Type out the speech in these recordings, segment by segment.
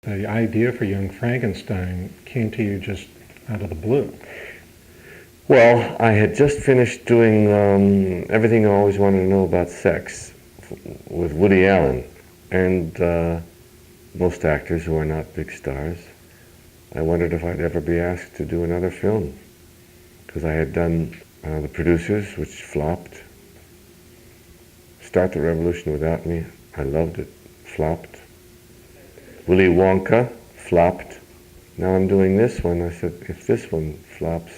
The idea for Young Frankenstein came to you just out of the blue. Well, I had just finished doing Everything I Always Wanted to Know About Sex with Woody Allen, and most actors who are not big stars. I wondered if I'd ever be asked to do another film, because I had done The Producers, which flopped. Start the Revolution Without Me, I loved it, flopped. Willy Wonka, flopped. Now I'm doing this one. I said, if this one flops,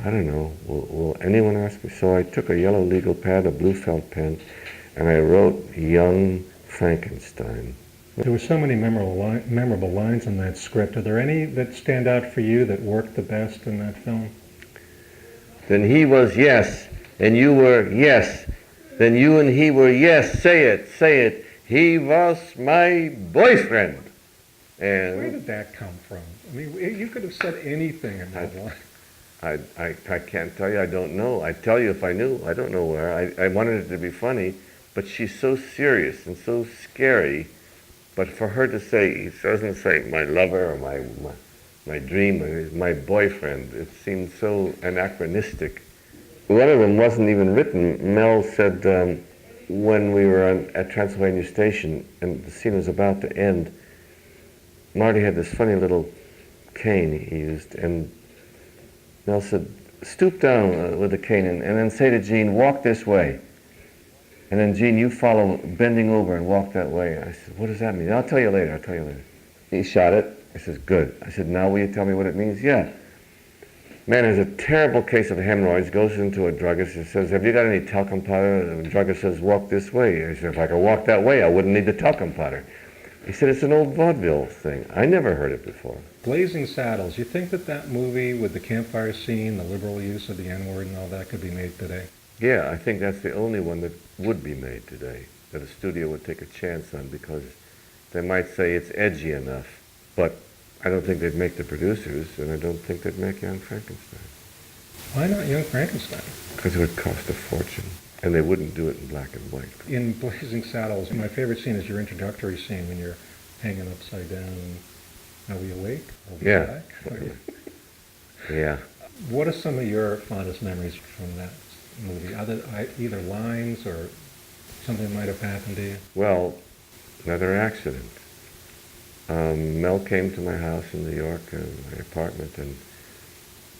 I don't know, will anyone ask me? So I took a yellow legal pad, a blue felt pen, and I wrote Young Frankenstein. There were so many memorable lines in that script. Are there any that stand out for you that worked the best in that film? Then he was yes, and you were yes. Then you and he were yes, say it, say it. He was my boyfriend. And where did that come from? I mean, you could have said anything in that line. I can't tell you, I don't know. I'd tell you if I knew, I don't know where. I wanted it to be funny, but she's so serious and so scary. But for her to say, she doesn't say my lover or my dream, my boyfriend, it seemed so anachronistic. One of them wasn't even written. Mel said when we were at Transylvania Station and the scene was about to end, Marty had this funny little cane he used, and Mel said, stoop down with the cane and then say to Gene, walk this way. And then Gene, you follow, bending over and walk that way. I said, what does that mean? I'll tell you later, I'll tell you later. He shot it. I said, good. I said, now will you tell me what it means? Yeah. Man has a terrible case of hemorrhoids, goes into a druggist and says, have you got any talcum powder? The druggist says, walk this way. I said, if I could walk that way, I wouldn't need the talcum powder. He said, it's an old vaudeville thing. I never heard it before. Blazing Saddles, you think that movie with the campfire scene, the liberal use of the N-word and all that could be made today? Yeah, I think that's the only one that would be made today, that a studio would take a chance on, because they might say it's edgy enough, but I don't think they'd make The Producers, and I don't think they'd make Young Frankenstein. Why not Young Frankenstein? Because it would cost a fortune, and they wouldn't do it in black and white. In Blazing Saddles, my favorite scene is your introductory scene when you're hanging upside down. Are we awake? Are we back? Yeah. What are some of your fondest memories from that movie? Either lines or something that might have happened to you? Well, another accident. Mel came to my house in New York, my apartment, and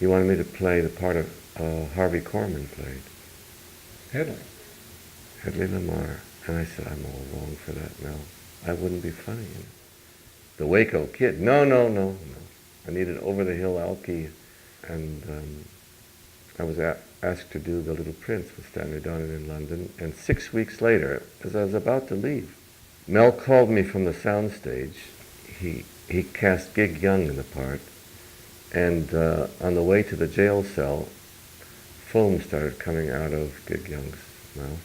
he wanted me to play the part of Harvey Korman played. Hedley Lamar. And I said, I'm all wrong for that, Mel. I wouldn't be funny. You know? The Waco Kid. No. I needed Over the Hill Alki. And I was asked to do The Little Prince with Stanley Donen in London. And 6 weeks later, as I was about to leave, Mel called me from the soundstage. He cast Gig Young in the part. And on the way to the jail cell, foam started coming out of Gig Young's mouth.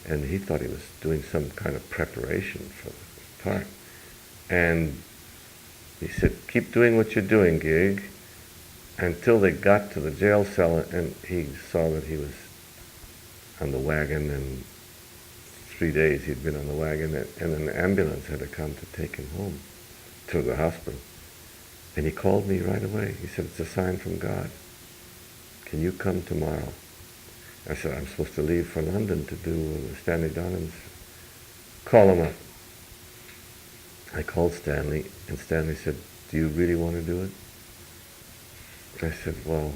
And he thought he was doing some kind of preparation for the part. And he said, keep doing what you're doing, Gig, until they got to the jail cell, and he saw that he was on the wagon, and 3 days he'd been on the wagon, and an ambulance had to come to take him home to the hospital. And he called me right away. He said, it's a sign from God. Can you come tomorrow? I said, I'm supposed to leave for London to do Stanley Donen's. Call him up. I called Stanley, and Stanley said, do you really want to do it? I said, well,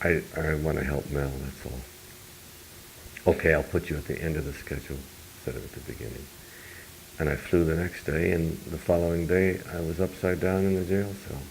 I want to help Mel, that's all. Okay, I'll put you at the end of the schedule instead of at the beginning. And I flew the next day, and the following day I was upside down in the jail cell.